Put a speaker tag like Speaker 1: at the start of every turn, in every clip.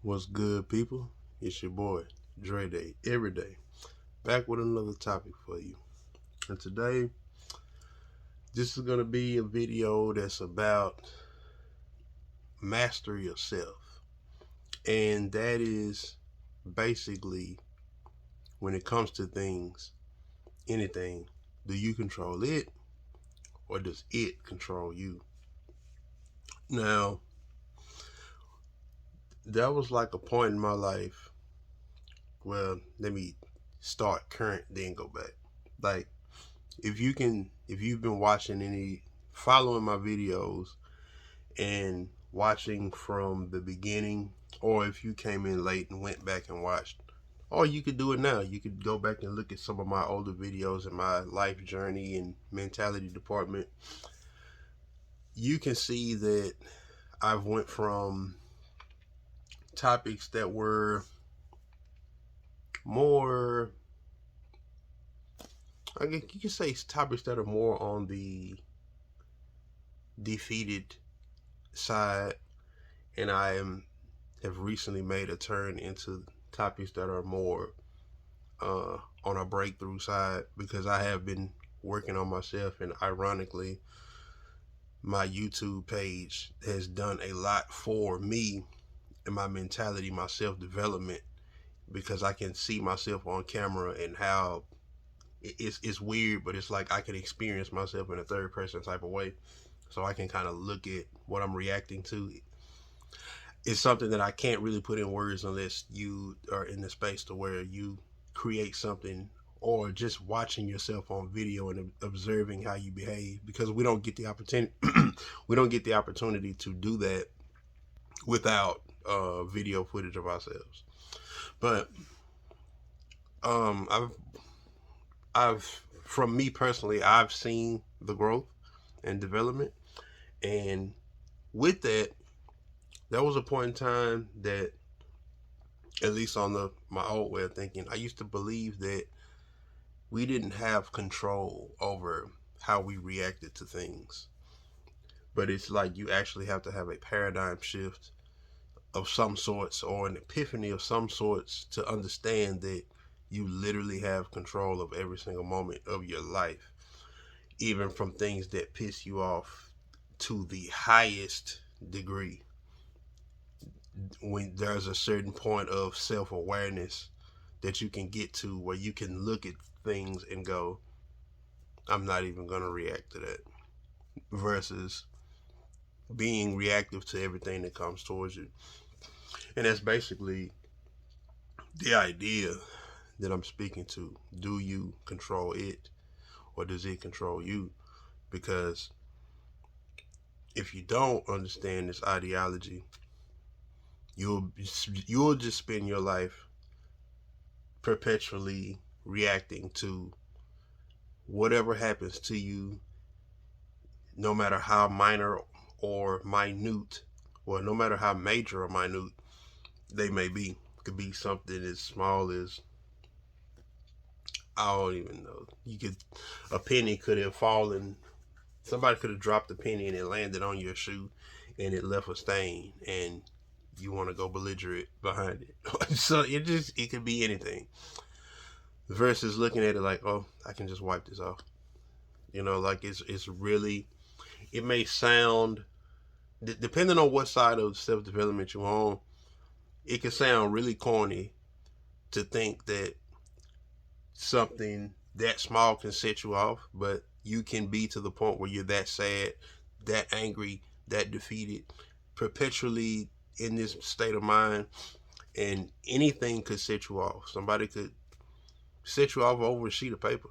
Speaker 1: What's good, people? It's your boy, Dre Day, every day, back with another topic for you. And today, this is going to be a video that's about master yourself. And that is basically when it comes to things, anything, do you control it or does it control you? Now, that was like a point in my life. Well, let me start current, then go back. Like, if you've been watching following my videos and watching from the beginning, or if you came in late and went back and watched, or you could do it now. You could go back and look at some of my older videos in my life journey and mentality department. You can see that I've went from topics that were more, I guess you could say, topics that are more on the defeated side, and have recently made a turn into topics that are more on a breakthrough side, because I have been working on myself, and ironically, my YouTube page has done a lot for me and my mentality, my self development, because I can see myself on camera and how it's weird, but it's like I can experience myself in a third person type of way. So I can kind of look at what I'm reacting to. It's something that I can't really put in words unless you are in the space to where you create something, or just watching yourself on video and observing how you behave, because we don't get the opportunity we don't get the opportunity to do that without video footage of ourselves. But I've from me personally, I've seen the growth and development, and with that, there was a point in time that, at least on my old way of thinking, I used to believe that we didn't have control over how we reacted to things. But it's like you actually have to have a paradigm shift of some sorts, or an epiphany of some sorts, to understand that you literally have control of every single moment of your life, even from things that piss you off to the highest degree. When there's a certain point of self-awareness that you can get to, where you can look at things and go, I'm not even going to react to that, versus being reactive to everything that comes towards you. And that's basically the idea that I'm speaking to. Do you control it, or does it control you? Because if you don't understand this ideology, you'll just spend your life perpetually reacting to whatever happens to you, no matter how minor or minute, well, no matter how major or minute they may be. It could be something as small as, I don't even know. A penny could have fallen. Somebody could have dropped a penny and it landed on your shoe and it left a stain, and you want to go belligerent behind it. So it could be anything. Versus looking at it like, oh, I can just wipe this off. Like it's really, it may sound, depending on what side of self development you're on, it can sound really corny to think that something that small can set you off, but you can be to the point where you're that sad, that angry, that defeated, perpetually in this state of mind, and anything could set you off. Somebody could set you off over a sheet of paper.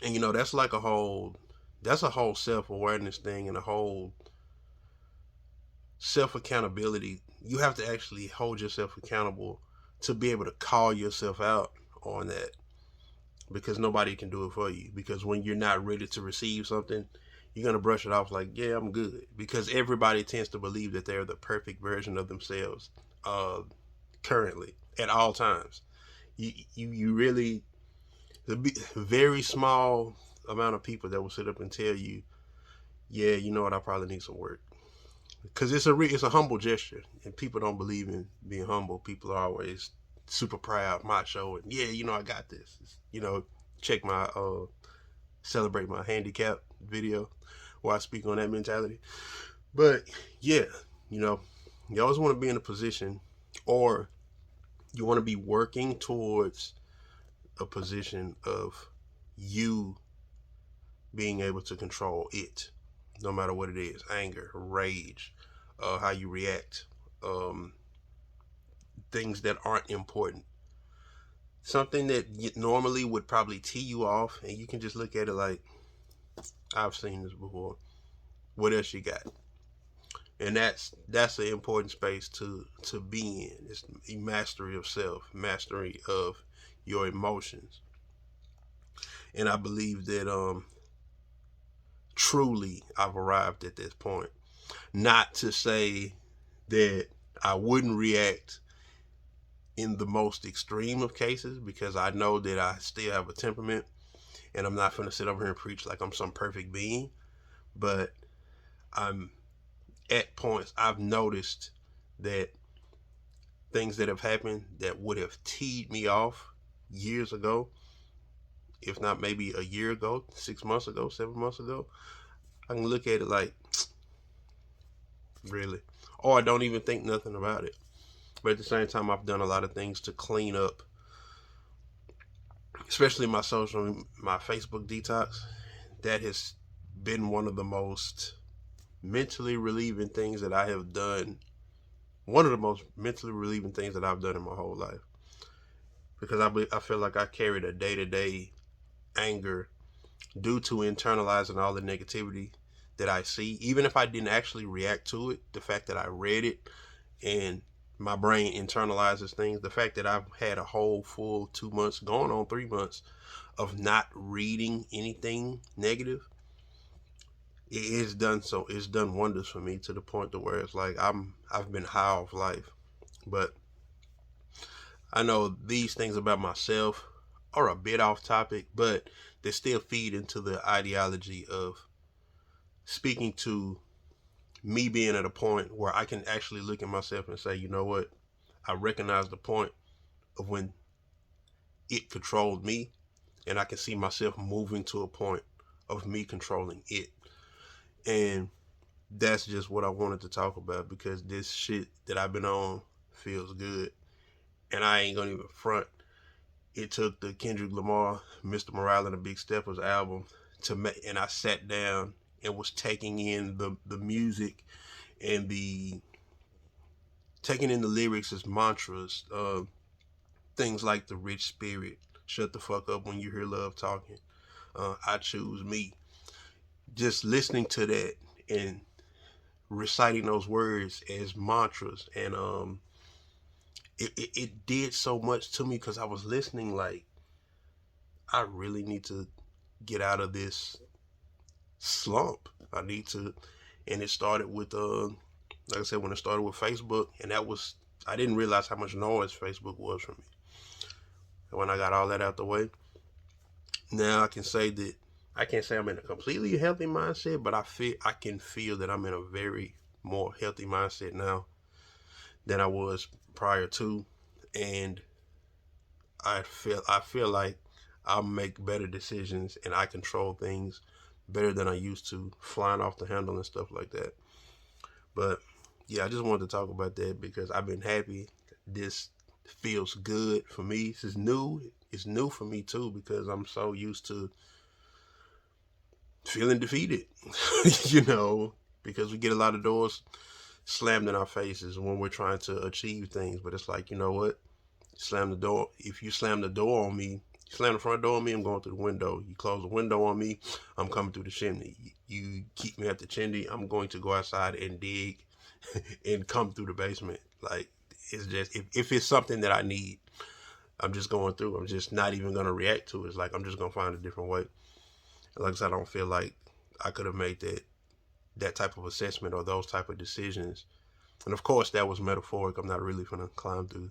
Speaker 1: And that's like that's a whole self-awareness thing, and a whole self-accountability. You have to actually hold yourself accountable to be able to call yourself out on that, because nobody can do it for you. Because when you're not ready to receive something, you're going to brush it off like, yeah, I'm good. Because everybody tends to believe that they're the perfect version of themselves currently, at all times. You really, the very small amount of people that will sit up and tell you, yeah, you know what, I probably need some work. because it's a humble gesture, and people don't believe in being humble. People are always super proud, macho, and yeah, I got this. Check my celebrate my handicap video where I speak on that mentality. But yeah, you know, you always want to be in a position, or you want to be working towards a position of you being able to control it, no matter what it is: anger, rage, how you react, um, things that aren't important. Something that normally would probably tee you off, and you can just look at it like, I've seen this before. What else you got? And that's an important space to be in. It's mastery of self, mastery of your emotions. And I believe that truly I've arrived at this point. Not to say that I wouldn't react in the most extreme of cases, because I know that I still have a temperament, and I'm not going to sit over here and preach like I'm some perfect being. But I'm at points I've noticed that things that have happened that would have teed me off years ago, if not maybe a year ago, 6 months ago, 7 months ago, I can look at it like, really? Or I don't even think nothing about it. But at the same time, I've done a lot of things to clean up, especially my Facebook detox. That has been one of the most mentally relieving things that I have done. One of the most mentally relieving things that I've done in my whole life. Because I feel like I carried a day-to-day anger due to internalizing all the negativity that I see. Even if I didn't actually react to it, the fact that I read it and my brain internalizes things, the fact that I've had a whole full 2 months, going on 3 months, of not reading anything negative, it's done wonders for me, to the point to where it's like I've been high off life. But I know these things about myself are a bit off topic, but they still feed into the ideology of speaking to me being at a point where I can actually look at myself and say, you know what? I recognize the point of when it controlled me, and I can see myself moving to a point of me controlling it. And that's just what I wanted to talk about, because this shit that I've been on feels good. And I ain't gonna even front. It took the Kendrick Lamar, Mr. Morale and the Big Steppers album and I sat down and was taking in the music and taking in the lyrics as mantras. Things like the rich spirit, shut the fuck up when you hear love talking, I choose me. Just listening to that and reciting those words as mantras, and it did so much to me, because I was listening like, I really need to get out of this slump. I need to, and it started with like I said, when it started with Facebook, and I didn't realize how much noise Facebook was for me. And when I got all that out the way, now I can't say I'm in a completely healthy mindset, but I can feel that I'm in a very more healthy mindset now than I was prior to. And I feel like I'll make better decisions and I control things better than I used to, flying off the handle and stuff like that. But yeah, I just wanted to talk about that because I've been happy. This feels good for me. This is new. It's new for me too, because I'm so used to feeling defeated, because we get a lot of doors slammed in our faces when we're trying to achieve things. But it's like, you know what? Slam the door. If you slam the door on me, slam the front door on me, I'm going through the window. You close the window on me, I'm coming through the chimney. You keep me at the chimney, I'm going to go outside and dig and come through the basement. Like, it's just, if it's something that I need, I'm just going through. I'm just not even going to react to it. It's like, I'm just going to find a different way. Like I said, I don't feel like I could have made that type of assessment or those type of decisions. And of course, that was metaphoric. I'm not really gonna climb through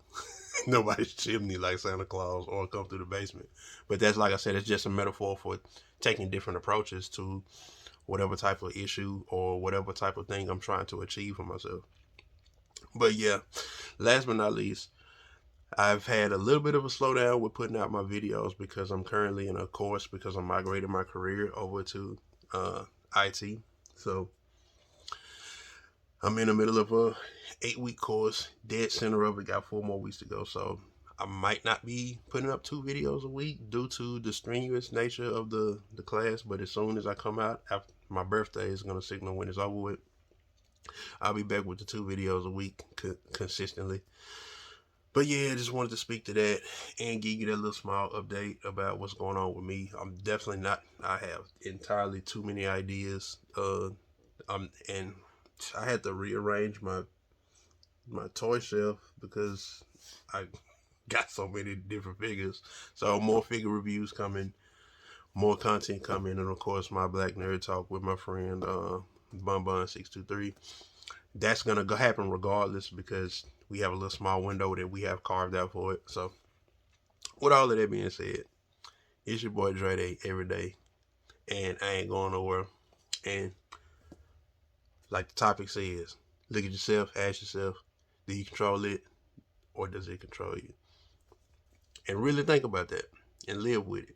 Speaker 1: nobody's chimney like Santa Claus or come through the basement. But that's, like I said, it's just a metaphor for taking different approaches to whatever type of issue or whatever type of thing I'm trying to achieve for myself. But yeah, last but not least, I've had a little bit of a slowdown with putting out my videos because I'm currently in a course because I'm migrating my career over to IT. So I'm in the middle of a 8-week course, dead center of it, got 4 more weeks to go. So I might not be putting up 2 videos a week due to the strenuous nature of the class. But as soon as I come out, after my birthday is going to signal when it's over with, I'll be back with the 2 videos a week consistently. But yeah, I just wanted to speak to that and give you that little small update about what's going on with me. I'm definitely not. I have entirely too many ideas. And I had to rearrange my toy shelf because I got so many different figures. So more figure reviews coming, more content coming, and of course my Black Nerd Talk with my friend Bun623. That's gonna go happen regardless because we have a little small window that we have carved out for it. So with all of that being said, it's your boy Dre Day every day, and I ain't going nowhere. And like the topic says, look at yourself, ask yourself, do you control it or does it control you? And really think about that and live with it.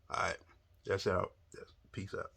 Speaker 1: All right, that's out. Peace out.